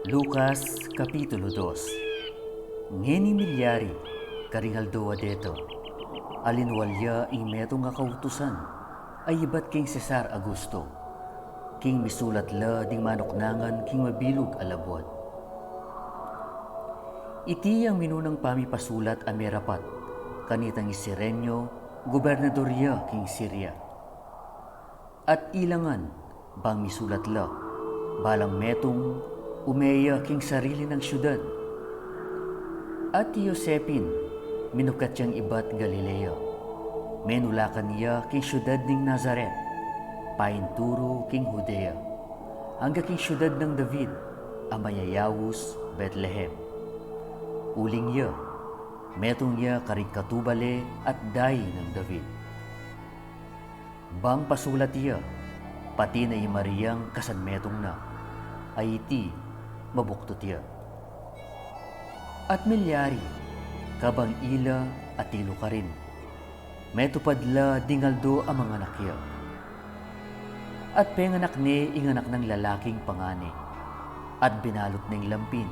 Lucas Kapitulo 2. Ngeni milyari, karingaldo adeto, alinwalya ing metong nga kautusan, ay ibat king Cesar Augusto, king misulat la ding manoknangan king mabilog alabwat. Iti ang minunang pamipasulat a merapat, kanitang Isirenyo, gobernadorya king Syria. At ilangan, bang misulat la, balang metong umeya king sarili ng syudad. At Yosepin, minukat siyang ibat Galileo. Menulakan niya king syudad ning Nazaret, painturo king Judea, hangga king syudad ng David, amayayawus Bethlehem. Uling niya, metong niya karing katubale at dayi ng David. Bang pasulat niya, pati na imariyang kasanmetong na, ay iti mabuktot niya. At milyari, kabang ila at tilo ka rin, metupadla dingaldo ang mga nakya. At penganak ni inganak ng lalaking pangani, at binalot ng lampin,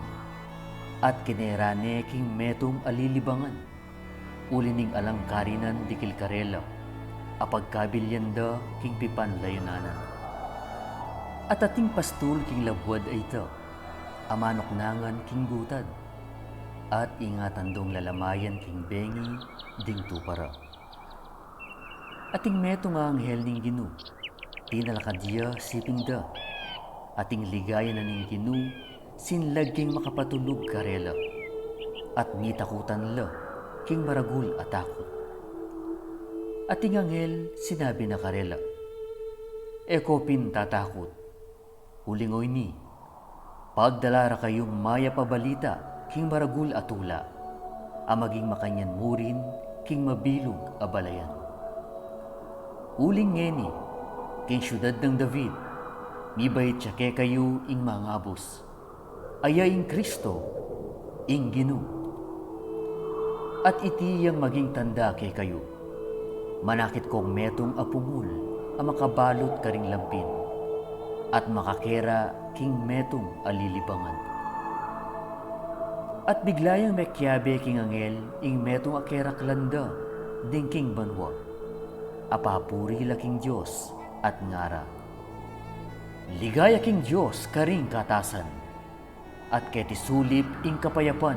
at kinerane king metong alilibangan, ulining alang karinan dikil karela, apagkabilyanda king pipan layunanan. At ating pastul king labwad ay ito, amanoknangan king gutad, at ingatan dong lalamayan king bengi ding tupara. Ating meto nga anghel ning Ginu, tinalakadya siping da, ating ligaya na ning Ginu, sinlag king makapatulog karela, at mitakutan la king maragul atakot. Ating anghel sinabi na karela, ekopin tatakot, hulingoy ni, pagdalara kayong maya pabalita king maragul atula, amaging makanyan murin king mabilog abalayan. Uling ngeni, king syudad ng David, mibait siya ke kayo ing mangabos, aya ing Kristo, ing Ginu. At iti yang maging tanda ke kayo, manakit kong metong apumul, ang makabalot karing lampin, at makakera king metong alilibangan. At biglayang mekyabe king angel ing metong akera klanda ding king banwa, apapuri la king Dios at ngara. Ligaya king Dios karing katasan, at keti sulip ing kapayapan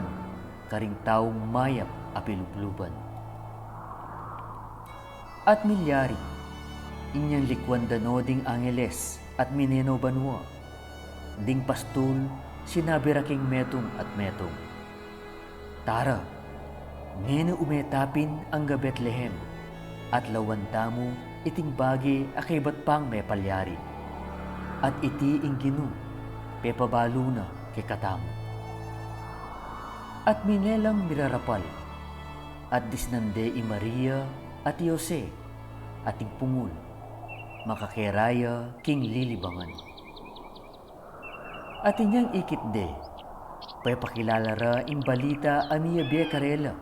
karing taong mayap apilubluban. At milyari, inyang likwan dano ding angeles at mineno banwa, ding pastul sinabira king metong at metong, tara, ngeno umetapin ang ga Bethlehem, at lawan tamu iting bagi akibat pang may palyari, at iti ing Ginu, pepabalo na kekatamung. At minelang mirarapal, at disnande i Maria at Jose, at pungul, makakeraya king lilibangan. At inyang ikitde, papakilalara ing balita amiya bie karela,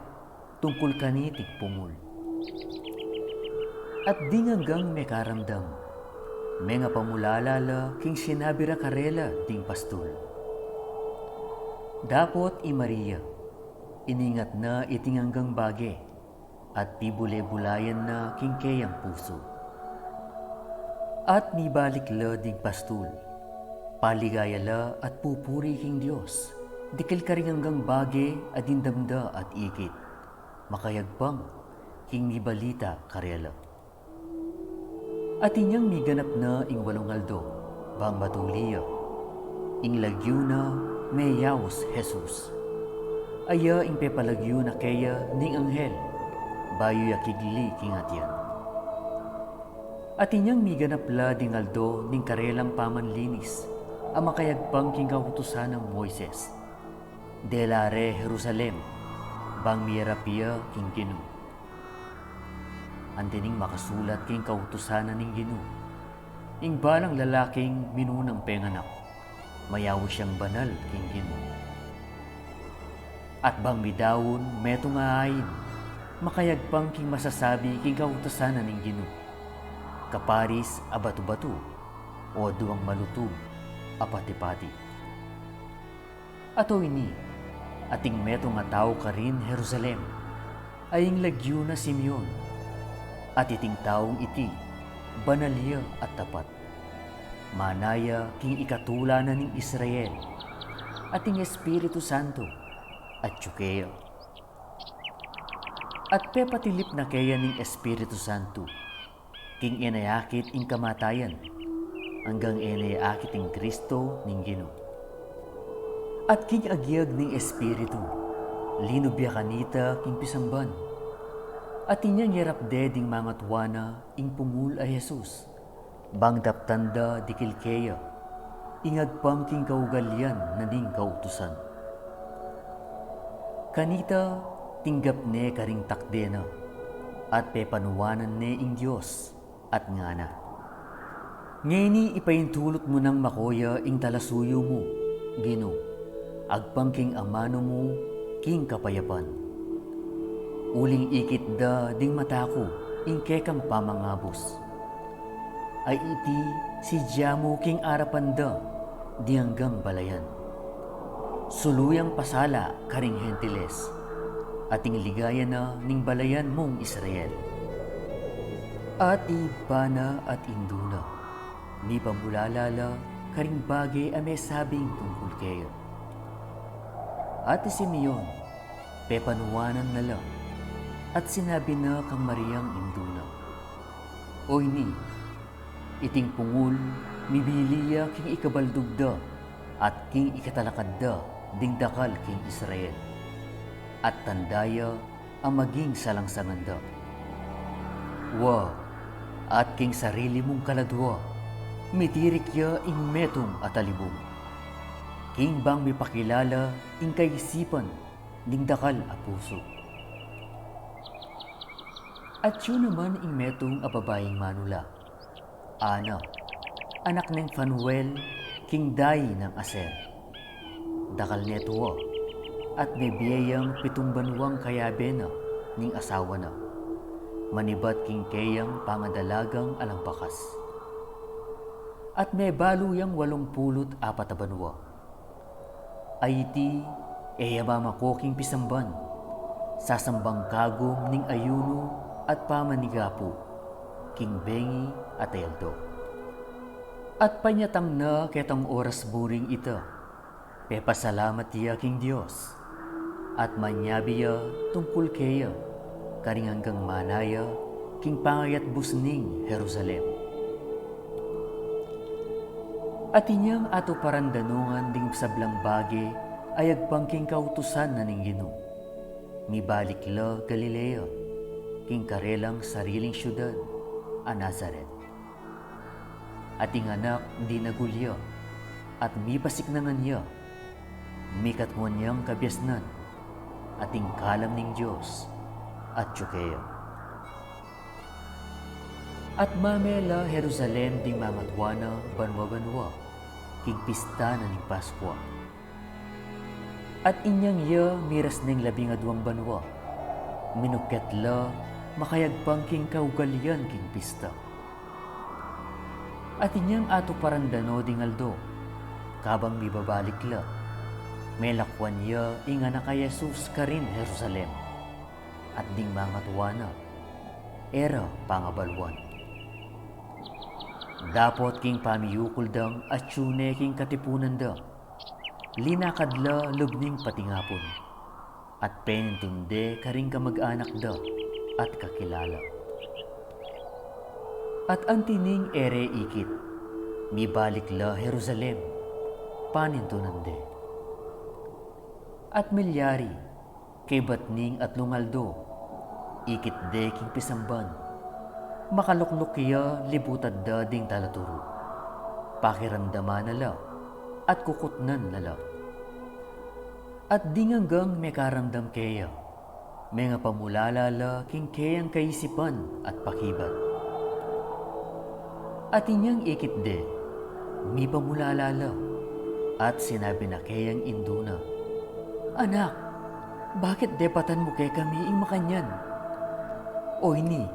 tungkol kanitik pungul. At di hanggang may karamdam, may nga pamulalala king sinabira karela ding pastul. Dapot i Maria, iningat na iting hanggang bage, at pibule-bulayan na king kayang puso. At nibalik la ding pastul, paligaya la at pupuri king Dios, dikil karing hanggang bage at dindamda at ikit, makayagpang king mibalita karela. At inyang miganap na ing walongaldo, bang matuliya, ing lagyo na may yaos Jesus. Aya ing pepalagyo na kaya ning anghel, bayo yakigli king atyan. At inyang miganap la ding aldo ning karelang pamanlinis, ang makayagpang king kautusan ng Moises. Delare Jerusalem, bang mierapia king Ginu. Andining makasulat king kautusanan ning Ginu, ing balang lalaking minunang penganak, mayaw siyang banal king Ginu. At bang midawon metong aayin, makayagpang king masasabi king kautusanan ning Ginu. kaparis a batu-batu o duwang malutub a pati-pati. Ato ini, ating meto nga tao ka rin Jerusalem, aying lagyo na Simeon, at iting taong iti, banalya at tapat. Manaya king ikatula na ning Israel, ating Espiritu Santo, at Tsukeya. At pepatilip na kaya ning Espiritu Santo, king inayakit ing kamatayan, hanggang inayakit ing Kristo ning Ginoo. At king agyag ning Espiritu, linubya kanita king pisamban, at inyang yarapde ding mga tuwana ing pungul ay Jesus, bang daptanda di kilkeya, ingagpang king kaugalian na ning kautusan. Kanita tinggap ne karing takde na, at pepanuwanan ne ing Dios at ngana. Ngayni ipahintulot mo ng makoya ing talasuyo mo, Ginoo, agpang king amano mo, king kapayapan. Uling ikit da ding matako, ing kekam pamangabos. Ay iti si Jamo king arapan da, di hanggang balayan. Suluyang pasala karing Hentiles, ating ligaya na ning balayan mong Israel. At ibana at induna, ni pamulalala karing bagay a may sabing tungkol kayo. At si Simeon, pepanuwanan nala, at sinabi na kang Mariang induna. O ini, iting pungul, mibiliya king ikabaldugda, at king ikatalakadda, ding dakal king Israel. At tandaya ang maging salangsanganda. Wa, at king sarili mong kaladwa, mitirik ya ing metong atalibong. King bang mipakilala ing kaisipan ning dakal a puso. At yun naman ing metong a babaeng manula, Ana, anak ng Fanuel, king dayi ng Aser. Dakal neto at may biyayang 7 banwang kayabe na ning asawa na, manibat king kayang pangadalagang alambakas. At may baluyang 84 banwa. Ay iti, eyabama ko king pisamban, sasambang kagom ning ayuno at pamanigapo, king bengi at ayaldo. At panyatang na ketang oras buring ita, pepasalamat iya king Dios, at manyabiya tungkol kaya, karing hanggang manaya, king pangayat busning Jerusalem. At inyang ato parandanungan ding sablang bagi ay agpangking kautusan na ning Ginoo. Mibalik la Galilea, king karelang sariling syudad, a Nazaret. At ing anak di nagulya, at mipasiknangan niya, mikatmuan niyang kabyasnan, at ing kalam ning Dios, at Tsukeya. At mamela Jerusalem ding mamatwana banwa-banwa, king pista na ning Paskwa. At inyang iya miras ning 12 banwa, minuket la makayagpang king kaugalian king pista. At inyang ato parandano ding aldo, kabang mibabalik la, may lakwan niya ing anak kay Jesus karin Jerusalem, at ding mamatwana, era pangabalwan. Dapot king pamiyukul dang at syune king katipunan da, linakadla lubning patingapon, at penintunde karing kamag-anak da at kakilala. At antining ere ikit, mibalik la Jerusalem, panintunande. At milyari, kay batning at lungaldo, ikit de king pisamban, makalukluk kaya libutad da ding talaturo, pakiramdaman nala at kukutnan nala. At ding hanggang may karamdam kaya, may nga pamulalala king kayang kaisipan at pakibat. At inyang ikit de, mi pamulalala, at sinabi na kayang induna, Anak, bakit depatan mo kay kami ing makanyan? O ini,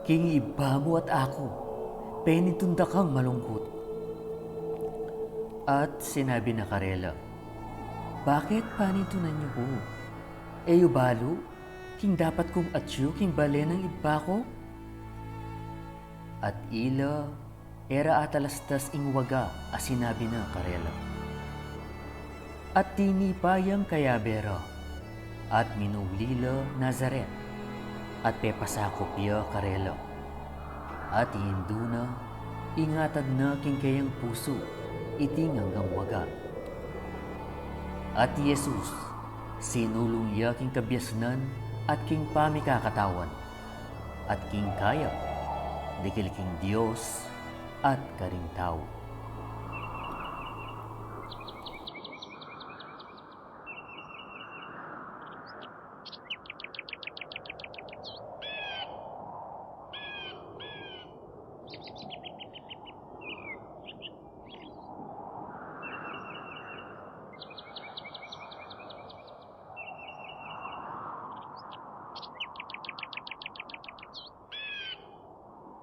king iba mo at ako, penitunda kang malungkot. At sinabi na Karela, bakit panintunan niyo ko? Eyo balo, king dapat kong atyo king balen ng iba ko? At ila, era atalastas ing waga, sinabi na Karela. At tinipayang kayabera, at minulila Nazaret, at pepasakop ya Karela. At hinduna, ingatad na king kayang puso, iting hanggang waga. At Jesus, sinulong ya king kabyasnan at king pamikakatawan, at king kaya, dikil king Dios at karing tao.